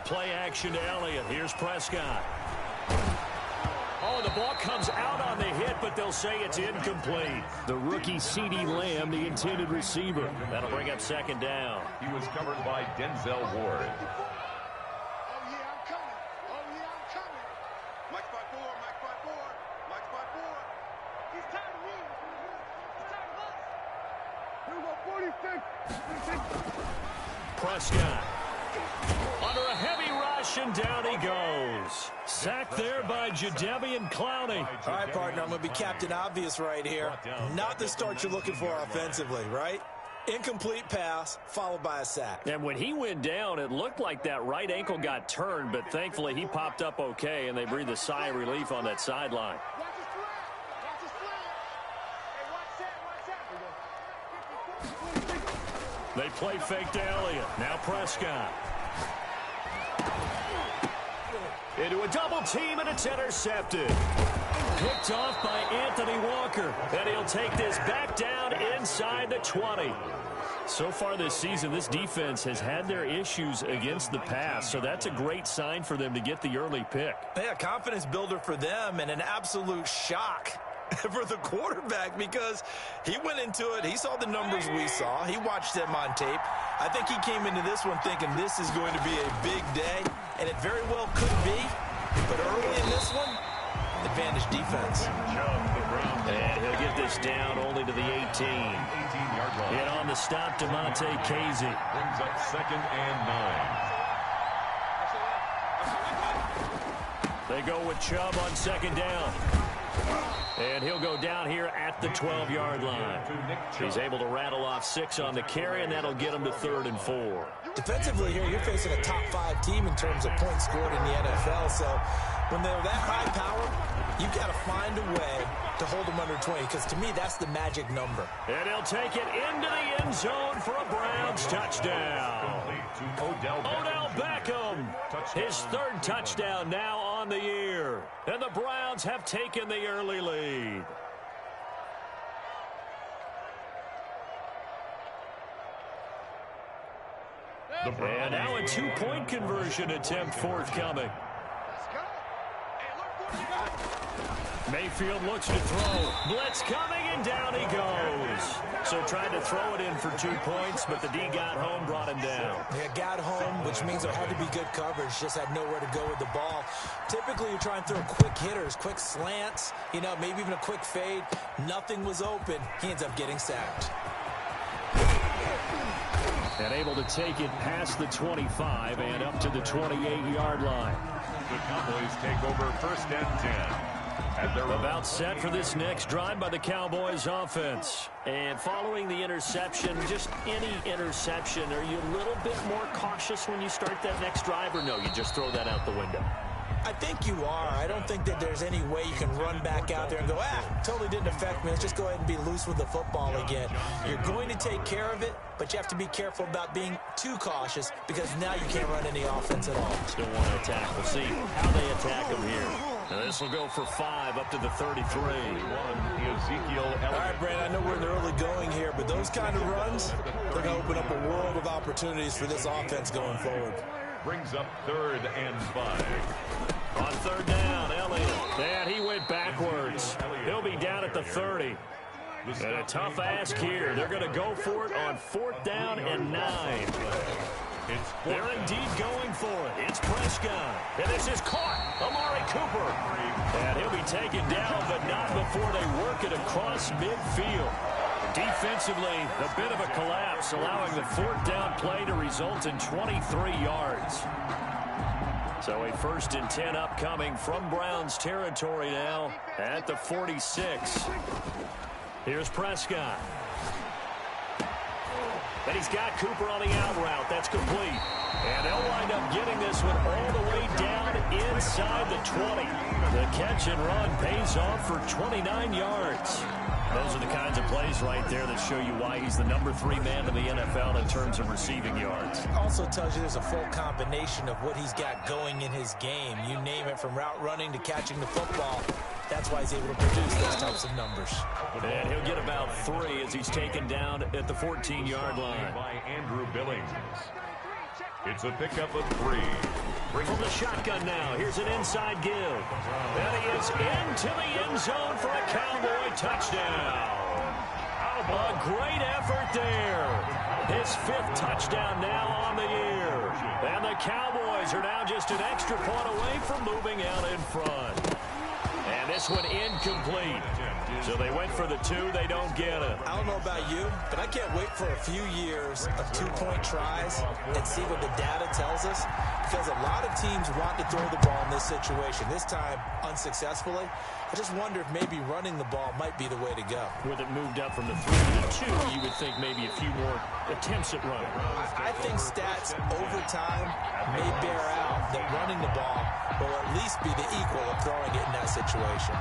Play action to Elliott. Here's Prescott. Oh, the ball comes out on the hit, but they'll say it's incomplete. The rookie CeeDee Lamb, the intended receiver. That'll bring up second down. He was covered by Denzel Ward. Prescott under a heavy rush, and down he goes. Sacked there by Jadeveon Clowney. All right, partner, I'm going to be Captain Obvious right here. Not the start you're looking for offensively, right? Incomplete pass, followed by a sack. And when he went down, it looked like that right ankle got turned, but thankfully he popped up okay, and they breathed a sigh of relief on that sideline. They play fake to Elliott. Now Prescott. Into a double team, and it's intercepted. Picked off by Anthony Walker. And he'll take this back down inside the 20. So far this season, this defense has had their issues against the pass, so that's a great sign for them to get the early pick. Yeah, confidence builder for them, and an absolute shock for the quarterback, because he went into it, he saw the numbers we saw, he watched them on tape. I think he came into this one thinking this is going to be a big day, and it very well could be, but early in this one, advantage defense. And he'll get this down only to the 18. Hit on the stop to Monte Casey. Brings up 2nd and 9. They go with Chubb on 2nd down. And he'll go down here at the 12-yard line. He's able to rattle off 6 on the carry, and that'll get him to 3rd and 4. Defensively here, you're facing a top 5 team in terms of points scored in the NFL. So when they're that high power, you've got to find a way to hold them under 20, because to me, that's the magic number. And he'll take it into the end zone for a Browns touchdown. Odell Beckham, his 3rd touchdown now on the year. And the Browns have taken the early lead. And now a 2-point conversion attempt forthcoming. Mayfield looks to throw. Blitz coming, and down he goes. So tried to throw it in for 2 points, but the D got home, brought him down. Yeah, got home, which means there had to be good coverage. Just had nowhere to go with the ball. Typically, you try and throw quick hitters, quick slants, maybe even a quick fade. Nothing was open. He ends up getting sacked. And able to take it past the 25 and up to the 28-yard line. The Cowboys take over 1st and 10. They're about set for this next drive by the Cowboys offense. And following the interception, just any interception, are you a little bit more cautious when you start that next drive, or no, you just throw that out the window? I think you are. I don't think that there's any way you can run back out there and go, totally didn't affect me. Let's just go ahead and be loose with the football again. You're going to take care of it, but you have to be careful about being too cautious, because now you can't run any offense at all. Still want to attack. We'll see how they attack them here. Now this will go for 5 up to the 33. Ezekiel Elliott. All right, Brandon, I know we're in the early going here, but those kind of runs, they're going to open up a world of opportunities for this offense going forward. Brings up 3rd and 5. On 3rd down, Elliott. And he went backwards. He'll be down at the 30. And a tough ask here. They're going to go for it on 4th down and 9. They're indeed going for it. It's Prescott. And this is caught. Amari Cooper. And he'll be taken down, but not before they work it across midfield. Defensively, a bit of a collapse, allowing the 4th down play to result in 23 yards. So a 1st and 10 upcoming from Browns territory now at the 46. Here's Prescott. And he's got Cooper on the out route. That's complete. And they'll wind up getting this one all the way down inside the 20. The catch and run pays off for 29 yards. Those are the kinds of plays right there that show you why he's the number 3 man in the NFL in terms of receiving yards. Also tells you there's a full combination of what he's got going in his game. You name it, from route running to catching the football. That's why he's able to produce those types of numbers. And he'll get about 3 as he's taken down at the 14-yard line. By Andrew Billings. It's a pickup of 3. From the shotgun now, here's an inside give. And he is into the end zone for a Cowboy touchdown. A great effort there. His 5th touchdown now on the year. And the Cowboys are now just an extra point away from moving out in front. And this one incomplete. So they went for the 2. They don't get it. I don't know about you, but I can't wait for a few years of 2-point tries and see what the data tells us. Because a lot of teams want to throw the ball in this situation. This time, unsuccessfully. I just wonder if maybe running the ball might be the way to go. With it moved up from the 3 to the 2, you would think maybe a few more attempts at running. I think stats over time may bear out that running the ball will at least be the equal of throwing it in that situation.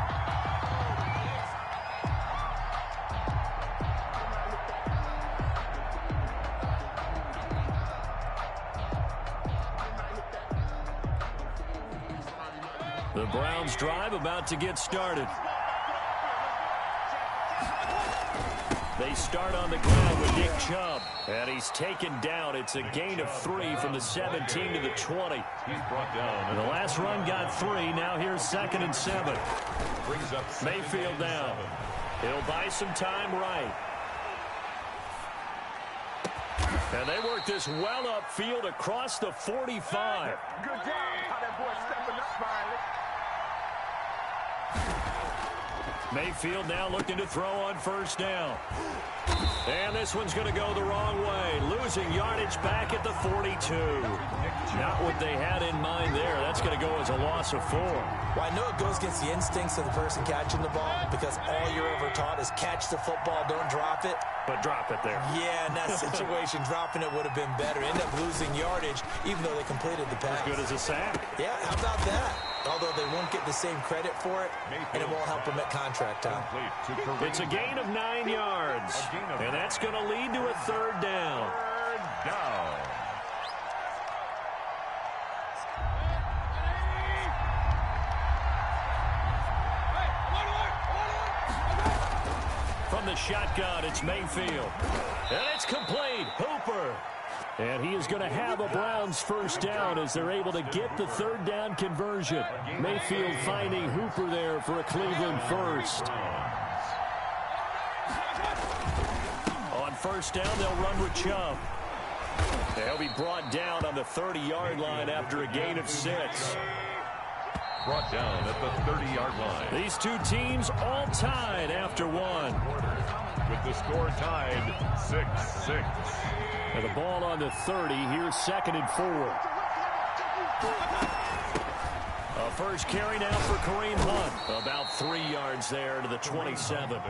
The Browns drive about to get started. They start on the ground with Nick Chubb. And he's taken down. It's a gain of 3 from the 17 to the 20. He's brought down. And the last run got 3. Now here's 2nd and 7. Brings up Mayfield down. He'll buy some time right. And they work this well upfield across the 45. Good job how that boy stepping up finally. Mayfield now looking to throw on 1st down. And this one's going to go the wrong way. Losing yardage back at the 42. Not what they had in mind there. That's going to go as a loss of 4. Well, I know it goes against the instincts of the person catching the ball because all you're ever taught is catch the football, don't drop it. But drop it there. Yeah, in that situation, dropping it would have been better. End up losing yardage even though they completed the pass. As good as a sack. Yeah, how about that? Although they won't get the same credit for it, and it won't help them at contract time. It's a gain of 9 yards. And that's going to lead to a 3rd down. 3rd down. From the shotgun, it's Mayfield. And it's complete. Hooper. And he is going to have a Browns 1st down as they're able to get the 3rd down conversion. Mayfield finding Hooper there for a Cleveland 1st. On 1st down, they'll run with Chubb. They'll be brought down on the 30-yard line after a gain of 6. Brought down at the 30-yard line. These two teams all tied after 1. With the score tied 6-6. And the ball on the 30. Here's 2nd and 4. A first carry now for Kareem Hunt. About 3 yards there to the 27.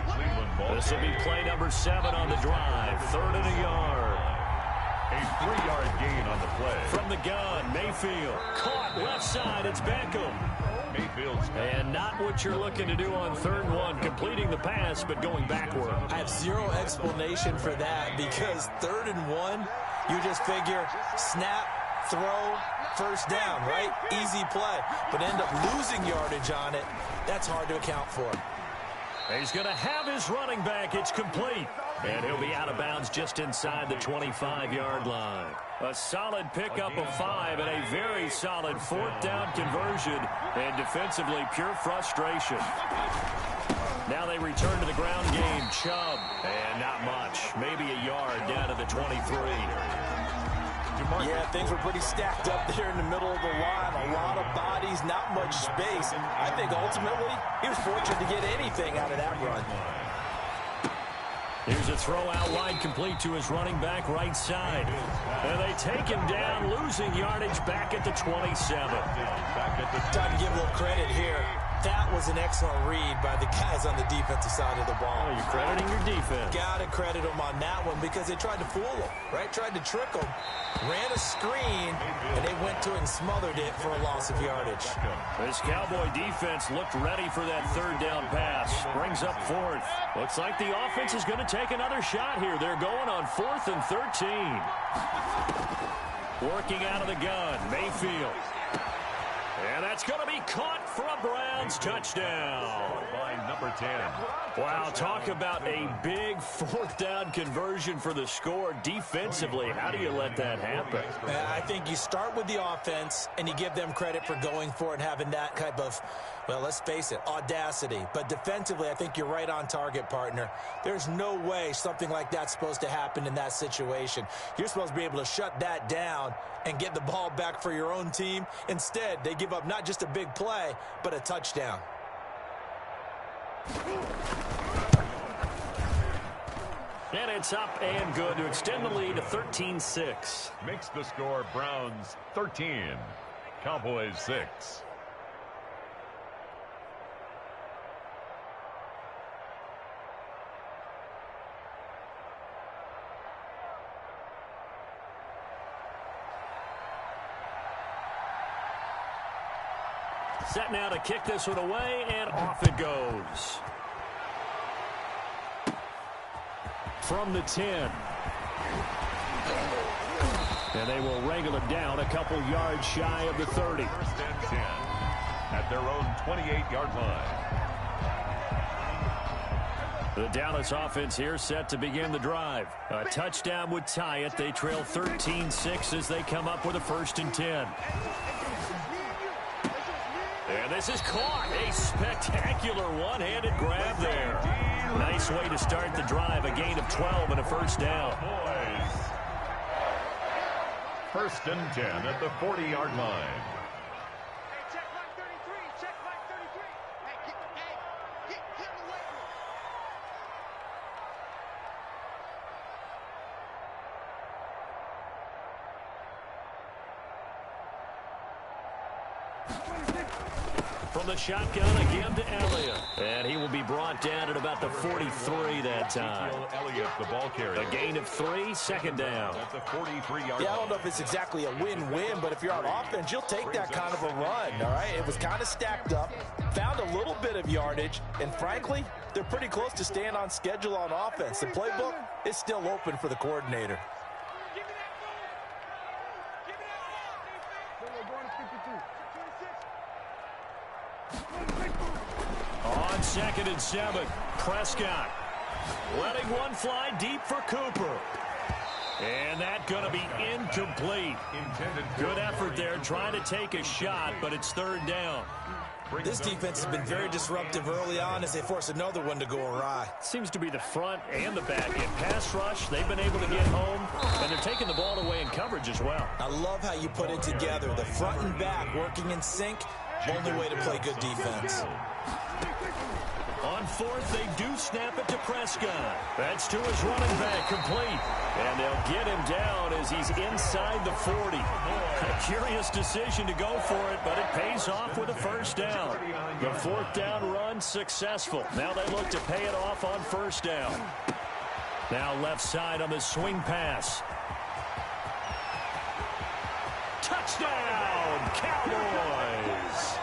This will be play number 7 on the drive. 3rd and a yard. A 3-yard gain on the play. From the gun, Mayfield. Caught left side. It's Beckham. Mayfield's And not what you're looking to do on 3rd and 1. Completing the pass, but going backward. I have zero explanation for that because 3rd and 1, you just figure snap, throw, 1st down, right? Easy play. But end up losing yardage on it. That's hard to account for. He's going to have his running back. It's complete. And he'll be out of bounds just inside the 25-yard line. A solid pickup of 5 and a very solid 4th down conversion. And defensively, pure frustration. Now they return to the ground game. Chubb. And not much. Maybe a yard down to the 23. Yeah, things were pretty stacked up there in the middle of the line. A lot of bodies, not much space. I think ultimately he was fortunate to get anything out of that run. Here's a throw out wide complete to his running back right side. And they take him down, losing yardage back at the 27. Time to give a little credit here. That was an excellent read by the guys on the defensive side of the ball. Oh, you're crediting your defense. Got to credit them on that one because they tried to fool them, right? Tried to trick them. Ran a screen, and they went to it and smothered it for a loss of yardage. This Cowboy defense looked ready for that 3rd down pass. Brings up 4th. Looks like the offense is going to take another shot here. They're going on 4th and 13. Working out of the gun, Mayfield. And that's going to be caught for a Browns touchdown. By number 10. Wow, talk about a big fourth down conversion for the score. Defensively, how do you let that happen? I think you start with the offense, and you give them credit for going for it and having that type of, well, let's face it, audacity. But defensively, I think you're right on target, partner. There's no way something like that's supposed to happen in that situation. You're supposed to be able to shut that down and get the ball back for your own team. Instead, they give up not just a big play, but a touchdown. And it's up and good to extend the lead to 13-6. Makes the score Browns 13, Cowboys 6. Set now to kick this one away, and off it goes. From the 10. And they will wrangle it down a couple yards shy of the 30. First and 10 at their own 28-yard line. The Dallas offense here set to begin the drive. A touchdown would tie it. They trail 13-6 as they come up with a 1st and 10. And this is caught. A spectacular one-handed grab there. Nice way to start the drive. A gain of 12 and a 1st down. Boys. 1st and 10 at the 40-yard line. Check line 33. Check line 33. Hey, get away. From the shotgun again to Elliott. And he will be brought down at about the 43 that time. Elliott, the ball carrier. A gain of 3, 2nd down. At the 43-yard Yeah, I line. don't know if it's exactly a win-win, but if you're on offense, you'll take that kind of a run, all right? It was kind of stacked up, found a little bit of yardage, and frankly, they're pretty close to staying on schedule on offense. The playbook is still open for the coordinator. On 2nd and 7, Prescott letting one fly deep for Cooper. And that's going to be incomplete. Good effort there trying to take a shot, but it's 3rd down. This defense has been very disruptive early on as they force another one to go awry. Seems to be the front and the back end. Pass rush, they've been able to get home, and they're taking the ball away in coverage as well. I love how you put it together. The front and back working in sync, only way to play good defense. On 4th, they do snap it to Prescott. That's to his running back, complete. And they'll get him down as he's inside the 40. A curious decision to go for it, but it pays off with a 1st down. The 4th down run successful. Now they look to pay it off on 1st down. Now left side on the swing pass. Touchdown, Cowboys!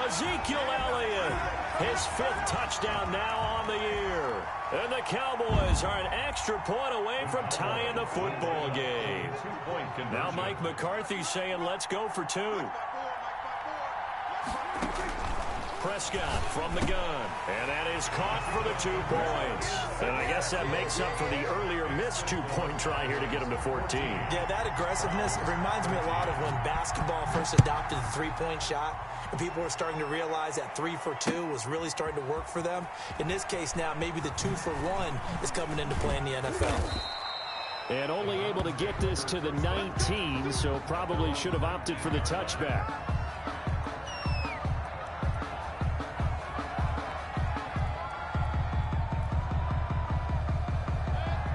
Ezekiel Elliott, his 5th touchdown now on the year. And the Cowboys are an extra point away from tying the football game. Now Mike McCarthy saying, let's go for 2. Prescott from the gun. And that is caught for the 2 points. And I guess that makes up for the earlier missed 2-point try here to get him to 14. Yeah, that aggressiveness, it reminds me a lot of when basketball first adopted the 3-point shot. And people were starting to realize that 3 for 2 was really starting to work for them. In this case now, maybe the 2 for 1 is coming into play in the NFL. And only able to get this to the 19, so probably should have opted for the touchback.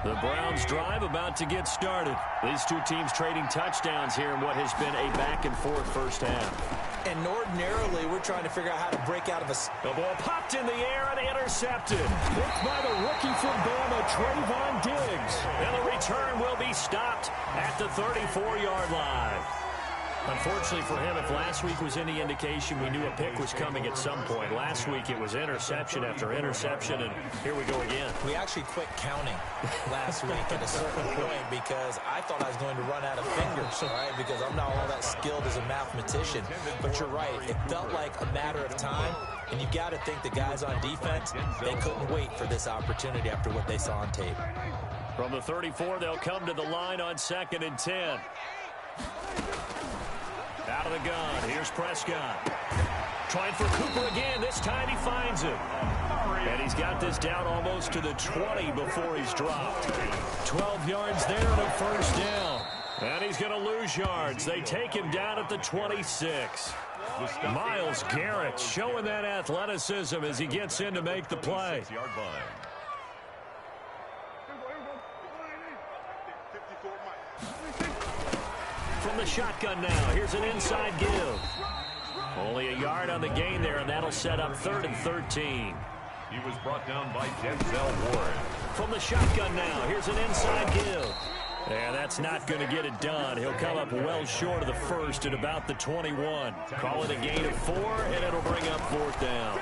The Browns drive about to get started. These 2 teams trading touchdowns here in what has been a back-and-forth first half. And ordinarily, we're trying to figure out how to break out of a... The ball popped in the air and intercepted. Picked by the rookie from Bama, Trayvon Diggs. And the return will be stopped at the 34-yard line. Unfortunately for him, if last week was any indication, we knew a pick was coming at some point. Last week it was interception after interception, and here we go again. We actually quit counting last week at a certain point because I thought I was going to run out of fingers, all right, because I'm not all that skilled as a mathematician. But you're right. It felt like a matter of time, and you got to think the guys on defense, they couldn't wait for this opportunity after what they saw on tape. From the 34, they'll come to the line on 2nd and 10. Out of the gun, here's Prescott. Trying for Cooper again. This time he finds him. And he's got this down almost to the 20 before he's dropped. 12 yards there and a first down. And he's going to lose yards. They take him down at the 26. Myles Garrett showing that athleticism as he gets in to make the play. From the shotgun now, here's an inside give. Only a yard on the gain there, and that'll set up 3rd and 13. He was brought down by Denzel Ward. From the shotgun now, here's an inside give. And that's not going to get it done. He'll come up well short of the first at about the 21. Call it a gain of 4, and it'll bring up 4th down.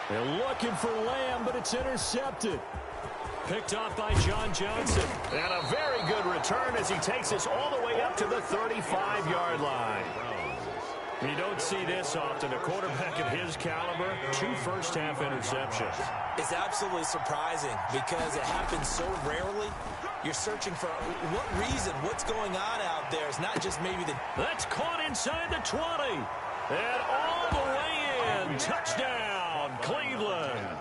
They're looking for Lamb, but it's intercepted. Picked off by John Johnson. And a very good return as he takes us all the way up to the 35-yard line. You don't see this often. A quarterback of his caliber, 2 first-half interceptions. It's absolutely surprising because it happens so rarely. You're searching for what reason, what's going on out there. It's not just maybe the... That's caught inside the 20. And all the way in. Touchdown, Cleveland.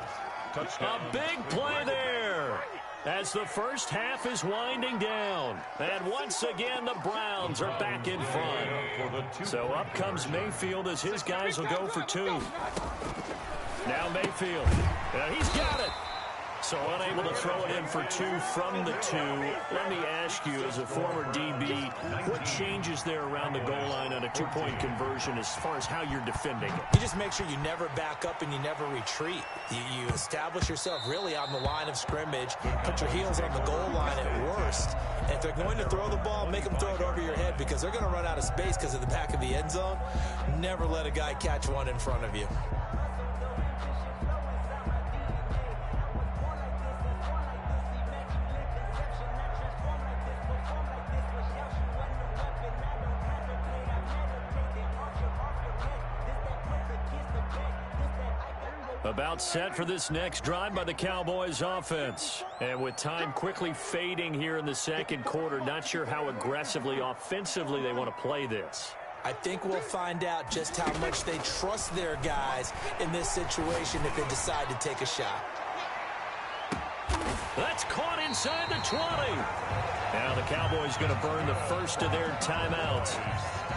Touchdown. A big play there as the first half is winding down. And once again, the Browns are back in front. So up comes Mayfield as his guys will go for 2. Now Mayfield. He's got it. So unable to throw it in for 2 from the 2. Let me ask you, as a former DB, what changes there around the goal line on a 2-point conversion as far as how you're defending it? You just make sure you never back up and you never retreat. You establish yourself really on the line of scrimmage, put your heels on the goal line at worst. And if they're going to throw the ball, make them throw it over your head because they're going to run out of space because of the back of the end zone. Never let a guy catch one in front of you. About set for this next drive by the Cowboys offense. And with time quickly fading here in the second quarter, not sure how aggressively, offensively they want to play this. I think we'll find out just how much they trust their guys in this situation if they decide to take a shot. That's caught inside the 20. Now the Cowboys going to burn the first of their timeouts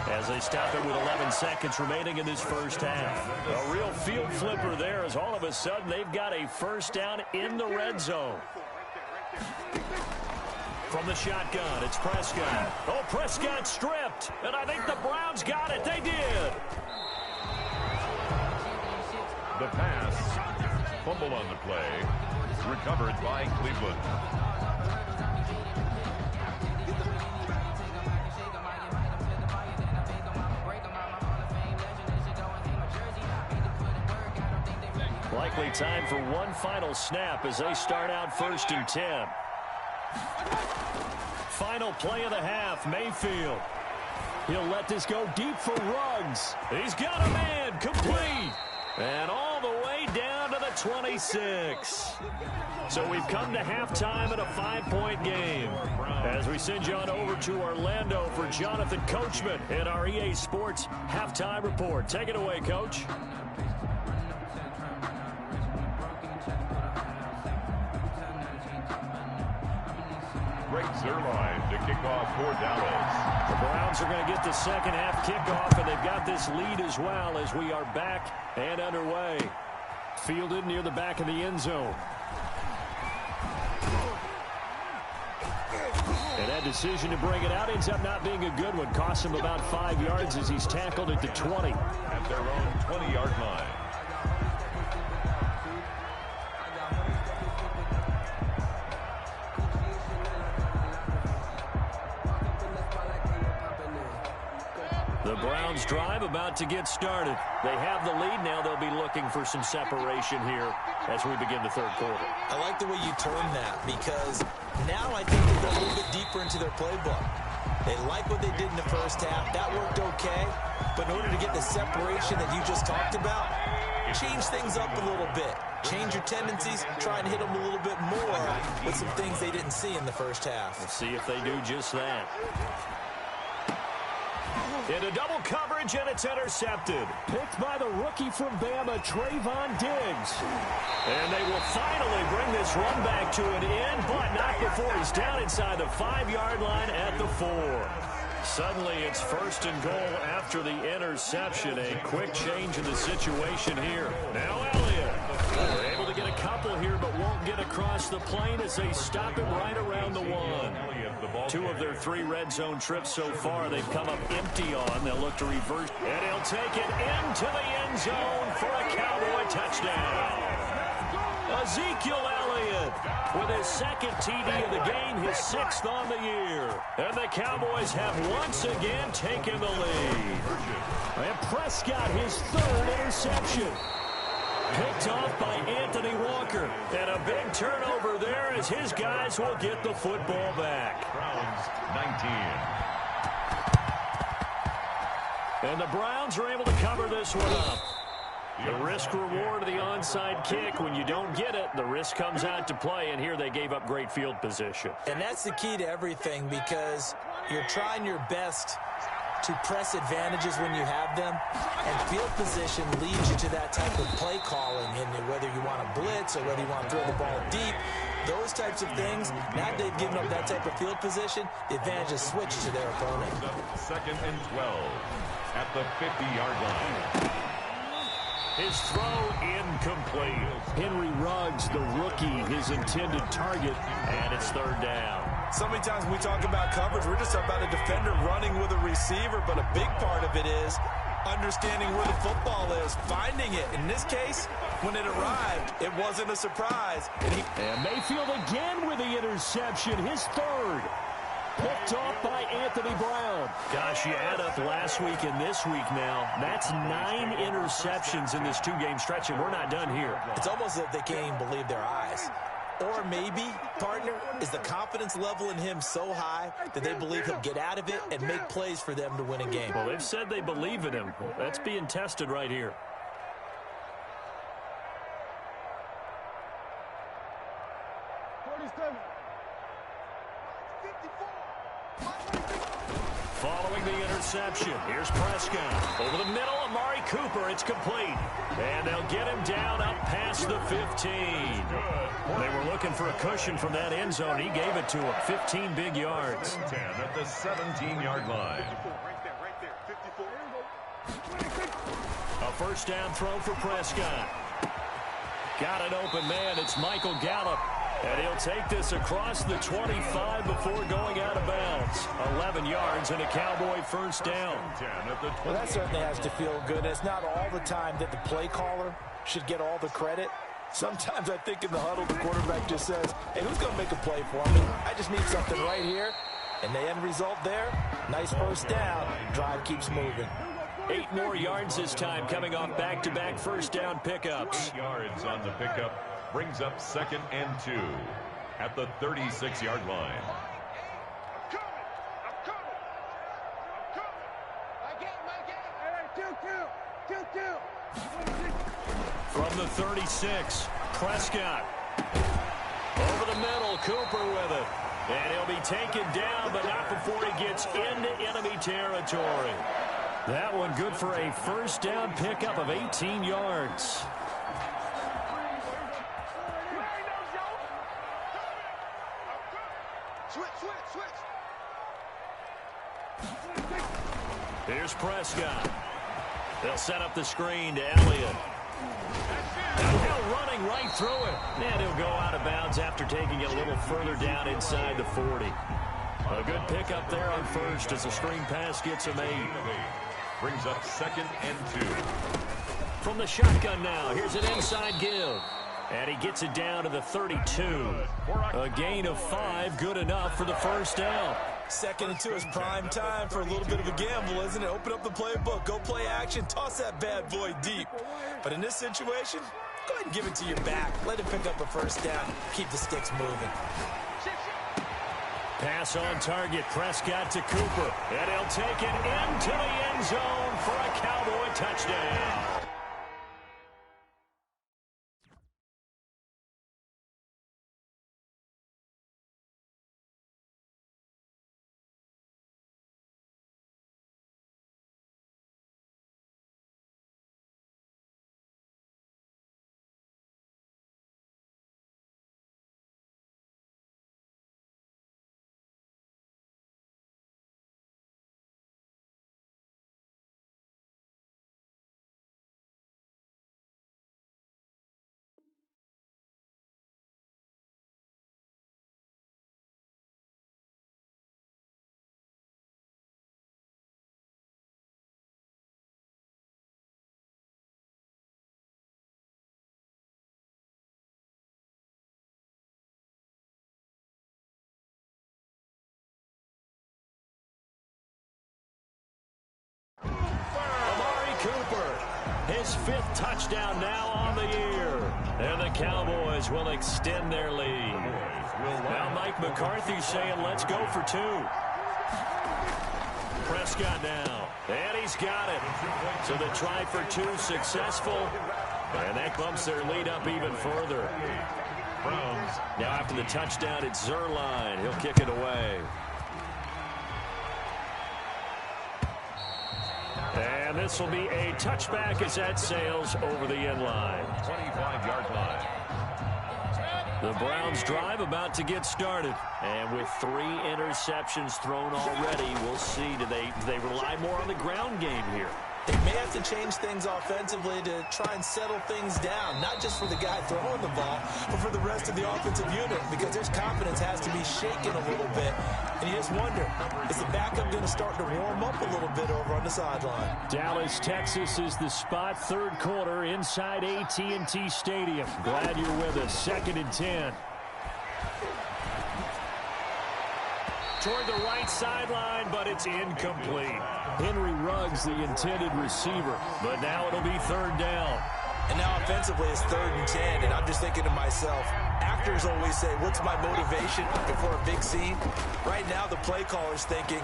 as they stop it with 11 seconds remaining in this first half. A real field flipper there as all of a sudden they've got a first down in the red zone. From the shotgun, it's Prescott. Oh, Prescott stripped, and I think the Browns got it. They did. The pass, fumble on the play, recovered by Cleveland. Likely time for one final snap as they start out 1st and 10. Final play of the half, Mayfield. He'll let this go deep for Ruggs. He's got a man, complete. And all the way down to the 26. So we've come to halftime in a 5-point game. As we send you on over to Orlando for Jonathan Coachman in our EA Sports Halftime Report. Take it away, Coach. Greg Zuerlein to kick off for Dallas. The Browns are going to get the second half kickoff, and they've got this lead as well as we are back and underway. Fielded near the back of the end zone. And that decision to bring it out ends up not being a good one. Costs him about 5 yards as he's tackled at the 20. At their own 20-yard line. The Browns drive about to get started. They have the lead. Now they'll be looking for some separation here as we begin the third quarter. I like the way you term that because now I think they go a little bit deeper into their playbook. They like what they did in the first half. That worked okay. But in order to get the separation that you just talked about, change things up a little bit. Change your tendencies. Try and hit them a little bit more with some things they didn't see in the first half. Let's see if they do just that. Into double coverage, and it's intercepted. Picked by the rookie from Bama, Trayvon Diggs. And they will finally bring this run back to an end, but not before he's down inside the 5-yard line at the 4. Suddenly, it's first and goal after the interception. A quick change in the situation here. Now Elliott. They're able to get a couple here, but won't get across the plane as they stop him right around the 1. 2 of their 3 red zone trips so far, they've come up empty on. They'll look to reverse. And he'll take it into the end zone for a Cowboy touchdown. Ezekiel Elliott with his second TD of the game, his 6th on the year. And the Cowboys have once again taken the lead. And Prescott, his 3rd interception. Picked off by Anthony Walker. And a big turnover there as his guys will get the football back. Browns 19. And the Browns are able to cover this one up. The risk reward of the onside kick. When you don't get it, the risk comes out to play, and here they gave up great field position. And that's the key to everything because you're trying your best to press advantages when you have them, and field position leads you to that type of play calling, and whether you want to blitz or whether you want to throw the ball deep, those types of things. Now they've given up that type of field position, the advantage is switched to their opponent. 2nd and 12 at the 50-yard line. His throw incomplete. Henry Ruggs, the rookie, his intended target, and it's 3rd down. So many times when we talk about coverage, we're just talking about a defender running with a receiver, but a big part of it is understanding where the football is, finding it. In this case, when it arrived, it wasn't a surprise. And Mayfield again with the interception, his 3rd. Picked off by Anthony Brown. Gosh, you add up last week and this week now. That's 9 interceptions in this 2-game stretch, and we're not done here. It's almost as if they can't even believe their eyes. Or maybe, partner, is the confidence level in him so high that they believe he'll get out of it and make plays for them to win a game. Well, they've said they believe in him. That's being tested right here. Following the interception, here's Prescott. Over the middle, Amari Cooper, it's complete. And they'll get him down up past the 15. They were looking for a cushion from that end zone. He gave it to him, 15 big yards. 10 at the 17-yard line. A first down throw for Prescott. Got an open man, it's Michael Gallup. And he'll take this across the 25 before going out of bounds. 11 yards and a Cowboy first down. Well, that certainly has to feel good. It's not all the time that the play caller should get all the credit. Sometimes I think in the huddle, the quarterback just says, hey, who's going to make a play for me? I just need something right here. And the end result there, nice first down. Drive keeps moving. 8 more yards this time, coming off back-to-back first down pickups. 8 yards on the pickup. Brings up 2nd and 2 at the 36-yard line. From the 36, Prescott. Over the middle, Cooper with it. And he'll be taken down, but not before he gets into enemy territory. That one good for a first down pickup of 18 yards. Here's Prescott. They'll set up the screen to Elliott. And Hill running right through it. And he'll go out of bounds after taking it a little further down inside the 40. A good pickup there on first as the screen pass gets him 8. Brings up 2nd and 2. From the shotgun now, here's an inside give. And he gets it down to the 32. A gain of 5, good enough for the first down. Second and 2 is prime time for a little bit of a gamble, isn't it? Open up the playbook, go play action, toss that bad boy deep. But in this situation, go ahead and give it to your back. Let him pick up a first down. Keep the sticks moving. Pass on target. Prescott to Cooper. And he'll take it into the end zone for a Cowboy touchdown. Cooper, his 5th touchdown now on the year. And the Cowboys will extend their lead. Now Mike McCarthy saying, let's go for 2. Prescott now, and he's got it. So the try for 2 successful, and that bumps their lead up even further. Browns. Now after the touchdown, it's Zerline. He'll kick it away. And this will be a touchback as that sails over the end line. 25-yard line. The Browns drive about to get started. And with 3 interceptions thrown already, we'll see. Do they rely more on the ground game here? They may have to change things offensively to try and settle things down, not just for the guy throwing the ball, but for the rest of the offensive unit, because their confidence has to be shaken a little bit. And you just wonder, is the backup going to start to warm up a little bit over on the sideline? Dallas, Texas is the spot, 3rd quarter inside AT&T Stadium. Glad you're with us. 2nd and 10. Toward the right sideline, but it's incomplete. Henry Ruggs, the intended receiver. But now it'll be 3rd down. And now offensively it's 3rd and 10, and I'm just thinking to myself, actors always say, what's my motivation before a big scene? Right now the play caller's thinking,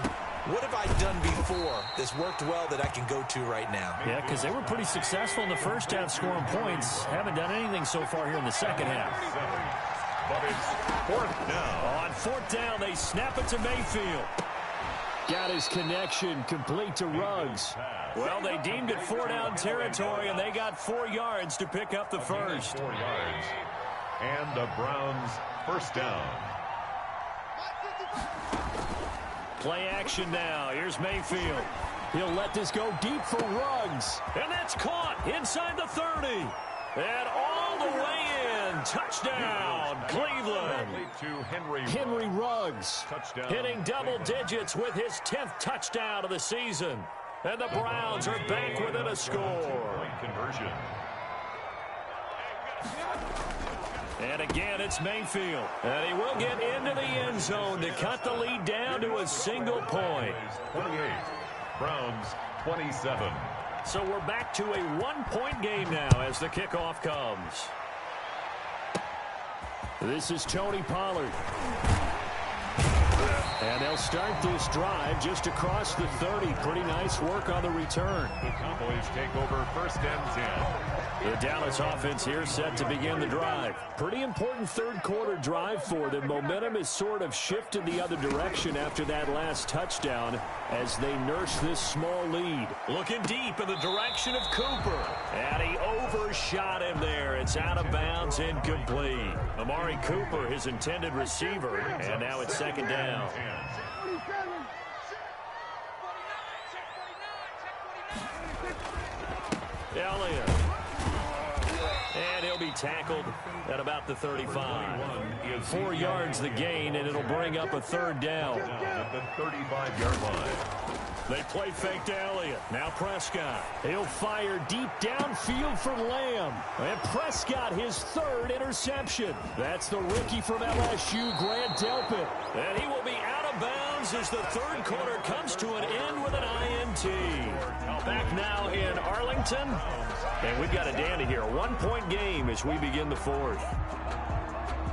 what have I done before that's worked well that I can go to right now? Yeah, because they were pretty successful in the first half scoring points. Haven't done anything so far here in the second half. But it's 4th down. On 4th down, they snap it to Mayfield. Got his connection complete to Ruggs. Well, they deemed it 4-down territory, and they got 4 yards to pick up the first. 4 yards. And the Browns' 1st down. Play action now. Here's Mayfield. He'll let this go deep for Ruggs. And that's caught inside the 30. And all the way in. Touchdown, Cleveland. To Henry Ruggs. Touchdown. Hitting double digits with his 10th touchdown of the season. And the Browns are back within a score. Conversion. And again, it's Mayfield. And he will get into the end zone to cut the lead down to a single point. 28. Browns 27. So we're back to a 1-point game now as the kickoff comes. This is Tony Pollard. And they'll start this drive just across the 30. Pretty nice work on the return. The Cowboys take over 1st and 10. The Dallas offense here set to begin the drive. Pretty important 3rd quarter drive for them. Momentum has sort of shifted the other direction after that last touchdown as they nurse this small lead. Looking deep in the direction of Cooper. And he overshot him there. It's out of bounds, incomplete. Amari Cooper, his intended receiver. And now it's 2nd down. Elliott. And he'll be tackled at about the 35. 4 yards the gain, and it'll bring up a 3rd down. At the 35-yard line. They play fake to Elliott. Now Prescott. He'll fire deep downfield for Lamb. And Prescott, his 3rd interception. That's the rookie from LSU, Grant Delpit. And he will be out of bounds happens as the third quarter comes to an end with an INT. Back now in Arlington, and we've got a Dandy here. A 1-point game as we begin the fourth.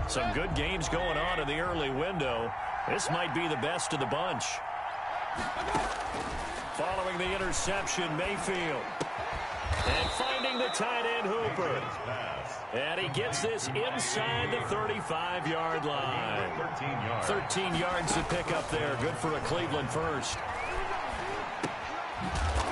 Some good games going on in the early window. This might be the best of the bunch. Following the interception, Mayfield. And finding the tight end, Hooper. And he gets this inside the 35-yard line. 13 yards to pick up there. Good for a Cleveland first.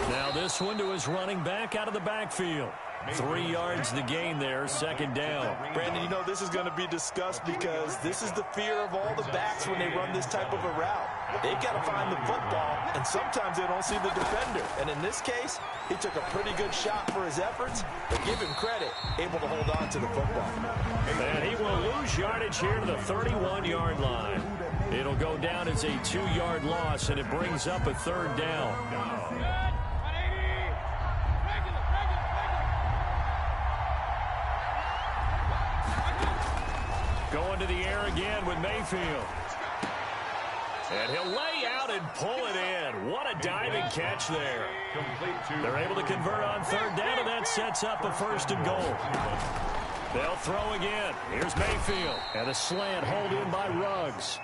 Now this one to his running back out of the backfield. 3 yards the gain there, second down. Brandon, you know this is going to be discussed because this is the fear of all the backs when they run this type of a route. They've got to find the football, and sometimes they don't see the defender. And in this case, he took a pretty good shot for his efforts, but give him credit, able to hold on to the football. And he will lose yardage here to the 31-yard line. It'll go down as a 2-yard loss, and it brings up a third down. Going to the air again with Mayfield. And he'll lay out and pull it in. What a diving catch there. They're able to convert on third down, and that sets up a first and goal. They'll throw again. Here's Mayfield. And a slant hold in by Ruggs.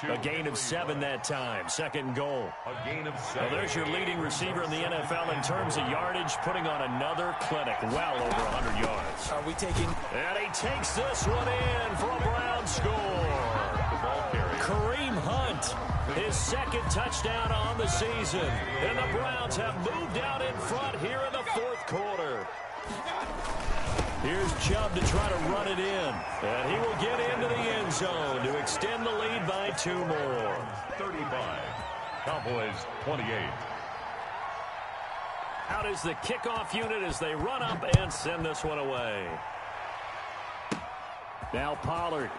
A gain of 7 that time. Second and goal. Well, there's your leading receiver in the NFL in terms of yardage, putting on another clinic. Well over 100 yards. Are we taking... And he takes this one in for a Brown score. Kareem Hunt, his second touchdown on the season. And the Browns have moved out in front here in the fourth quarter. Here's Chubb to try to run it in. And he will get into the end zone to extend the lead by 2 more. 35. Cowboys 28. Out is the kickoff unit as they run up and send this one away. Now Pollard.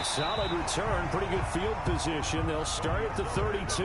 Solid return, pretty good field position. They'll start at the 32.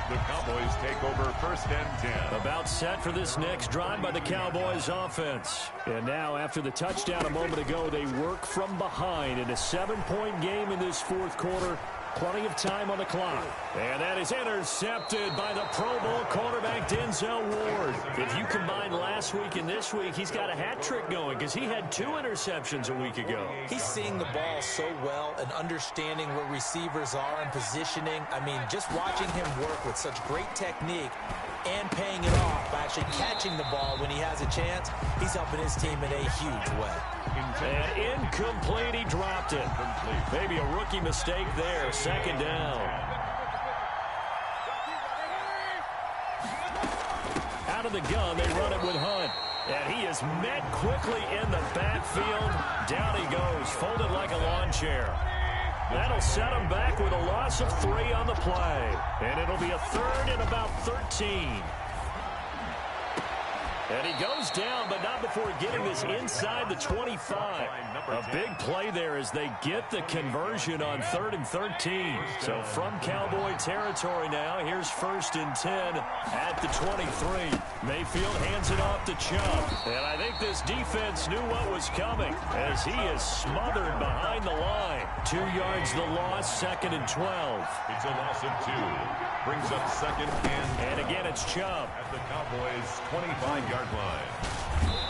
The Cowboys take over first and 10. About set for this next drive by the Cowboys offense. And now after the touchdown a moment ago, they work from behind in a 7-point game in this fourth quarter. Plenty of time on the clock. And that is intercepted by the Pro Bowl quarterback Denzel Ward. If you combine last week and this week, he's got a hat trick going because he had 2 interceptions a week ago. He's seeing the ball so well and understanding where receivers are and positioning. I mean, just watching him work with such great technique and paying it off by actually catching the ball when he has a chance, he's helping his team in a huge way. And incomplete, he dropped it. Maybe a rookie mistake there, second down. Out of the gun, they run it with Hunt. And he is met quickly in the backfield. Down he goes, folded like a lawn chair. That'll set him back with a loss of 3 on the play. And it'll be a third and about 13. And he goes down, but not before getting this inside the 25. A big play there as they get the conversion on 3rd and 13. So from Cowboy territory now, here's 1st and 10 at the 23. Mayfield hands it off to Chubb. And I think this defense knew what was coming as he is smothered behind the line. 2 yards the loss, 2nd and 12. It's a loss of 2. Brings up 2nd and again, it's Chubb. At the Cowboys' 25-yard line.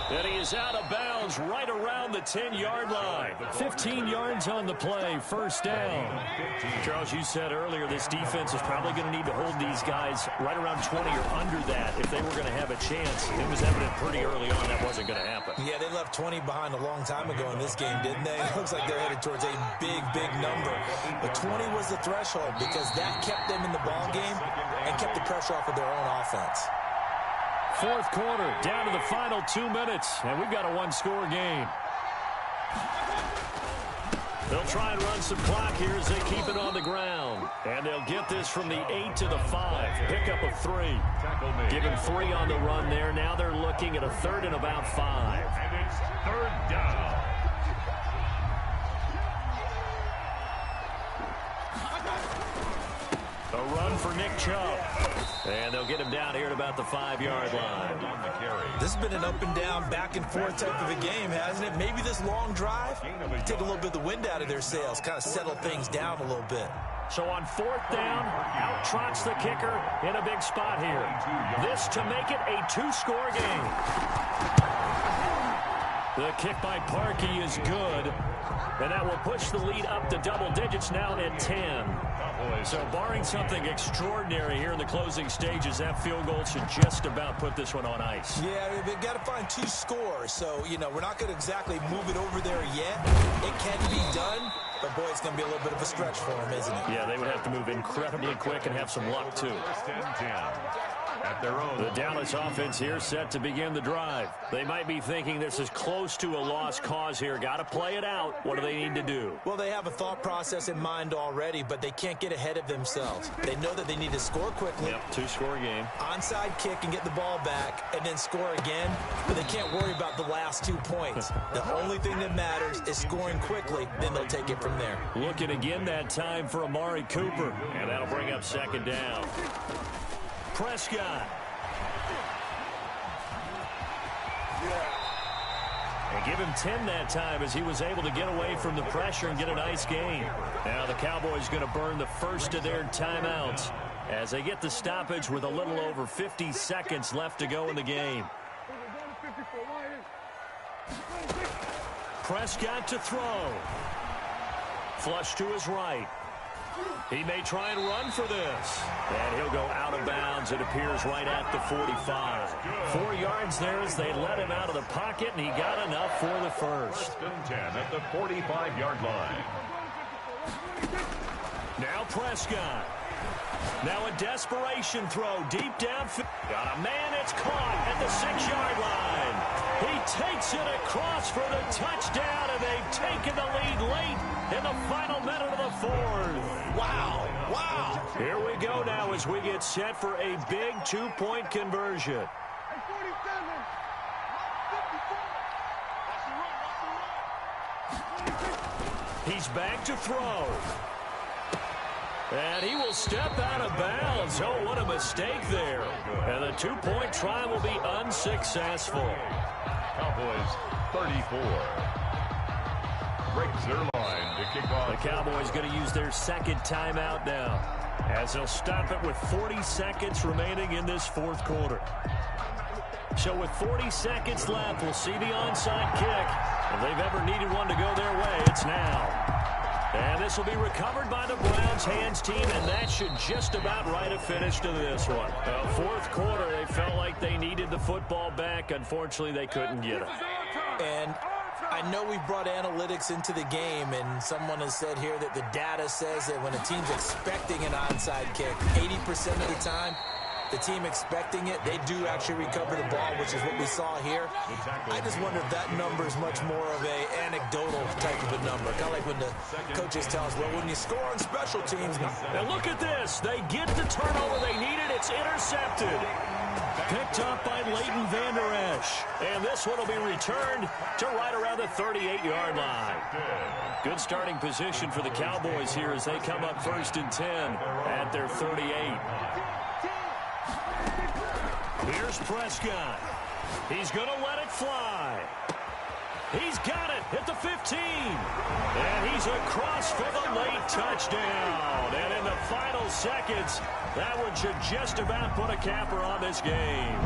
And he is out of bounds right around the 10-yard line. 15 yards on the play, first down. Charles, you said earlier this defense is probably going to need to hold these guys right around 20 or under that if they were going to have a chance. It was evident pretty early on that wasn't going to happen. Yeah, they left 20 behind a long time ago in this game, didn't they? It looks like they're headed towards a big, big number. But 20 was the threshold because that kept them in the ball game and kept the pressure off of their own offense. Fourth quarter, down to the final 2 minutes, and we've got a 1-score game. They'll try and run some clock here as they keep it on the ground. And they'll get this from the 8 to the 5. Pickup of 3. Give him 3 on the run there. Now they're looking at a 3rd and about 5. And it's 3rd down. A run for Nick Chubb. And they'll get him down here at about the 5-yard line. This has been an up and down, back and forth type of a game, hasn't it? Maybe this long drive, take a little bit of the wind out of their sails, kind of settle things down a little bit. So on 4th down, out trots the kicker in a big spot here. This to make it a 2-score game. The kick by Parkey is good, and that will push the lead up to double digits now at 10. So barring something extraordinary here in the closing stages, that field goal should just about put this one on ice. Yeah, they've got to find 2 scores. So, you know, we're not going to exactly move it over there yet. It can be done, but, boy, it's going to be a little bit of a stretch for them, isn't it? Yeah, they would have to move incredibly quick and have some luck, too. At their own. The Dallas offense here set to begin the drive. They might be thinking this is close to a lost cause here. Got to play it out. What do they need to do? Well, they have a thought process in mind already, but they can't get ahead of themselves. They know that they need to score quickly. Yep, 2-score game. Onside kick and get the ball back and then score again, but they can't worry about the last 2 points. The only thing that matters is scoring quickly, then they'll take it from there. Looking again that time for Amari Cooper, and that'll bring up 2nd down. Prescott. And give him 10 that time as he was able to get away from the pressure and get a nice gain. Now the Cowboys going to burn the first of their timeouts as they get the stoppage with a little over 50 seconds left to go in the game. Prescott to throw. Flush to his right. He may try and run for this. And he'll go out of bounds, it appears, right at the 45. 4 yards there as they let him out of the pocket, and he got enough for the first. 1st and 10 at the 45-yard line. Now Prescott. Now a desperation throw deep downfield. Got a man, it's caught at the 6-yard line. He takes it across for the touchdown, and they've taken the lead late in the final minute of the 4th. Wow, wow. Here we go now as we get set for a big 2-point conversion. He's back to throw. And he will step out of bounds. Oh, what a mistake there. And the 2-point try will be unsuccessful. Cowboys 34. Breaks their line to kick off. The Cowboys going to use their 2nd timeout now as they'll stop it with 40 seconds remaining in this 4th quarter. So with 40 seconds left, we'll see the onside kick. If they've ever needed one to go their way, it's now. And this will be recovered by the Browns hands team, and that should just about write a finish to this one. 4th quarter, they felt like they needed the football back. Unfortunately, they couldn't get it. And I know we brought analytics into the game, and someone has said here that the data says that when a team's expecting an onside kick, 80% of the time, the team expecting it, they do actually recover the ball, which is what we saw here. I just wonder if that number is much more of a anecdotal type of a number. Kind of like when the coaches tell us, well, when you score on special teams. And look at this. They get the turnover they needed. It's intercepted. Picked up by Leighton Vander Esch. And this one will be returned to right around the 38-yard line. Good starting position for the Cowboys here as they come up 1st and 10 at their 38. Here's Prescott. He's going to let it fly. He's got it at the 15. And he's across for the late touchdown. And in the final seconds, that one should just about put a capper on this game.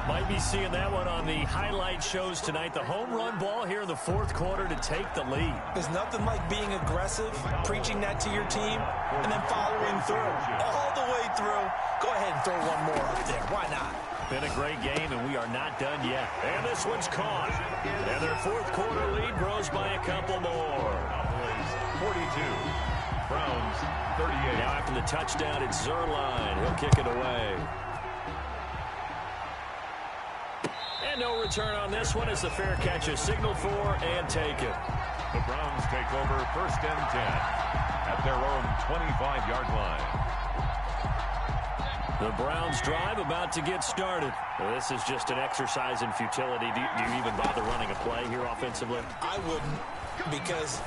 Might be seeing that one on the highlight shows tonight. The home run ball here in the 4th quarter to take the lead. There's nothing like being aggressive, preaching that to your team, and then following through. All the way through. Go ahead and throw one more up there. Why not? Been a great game, and we are not done yet. And this one's caught. And their 4th quarter lead grows by a couple more. 42. Browns 38. Now after the touchdown, it's Zerline. He'll kick it away. And no return on this one as the fair catch is signaled for and taken. The Browns take over 1st and 10 at their own 25-yard line. The Browns drive about to get started. Well, this is just an exercise in futility. Do you even bother running a play here offensively? I wouldn't, because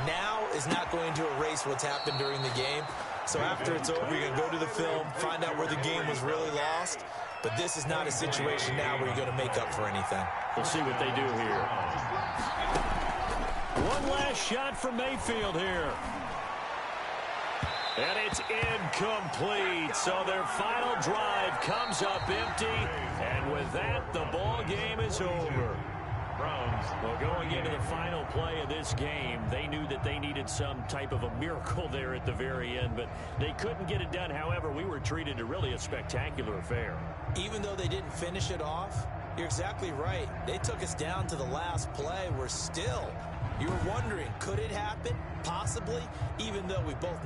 now is not going to erase what's happened during the game. So after it's over, you're going to go to the film, find out where the game was really lost. But this is not a situation now where you're going to make up for anything. We'll see what they do here. One last shot from Mayfield here. And it's incomplete. So their final drive comes up empty. And with that, the ball game is over. Browns, well, going into the final play of this game, they knew that they needed some type of a miracle there at the very end, but they couldn't get it done. However, we were treated to really a spectacular affair. Even though they didn't finish it off, you're exactly right. They took us down to the last play. We're still, you were wondering, could it happen? Possibly, even though we both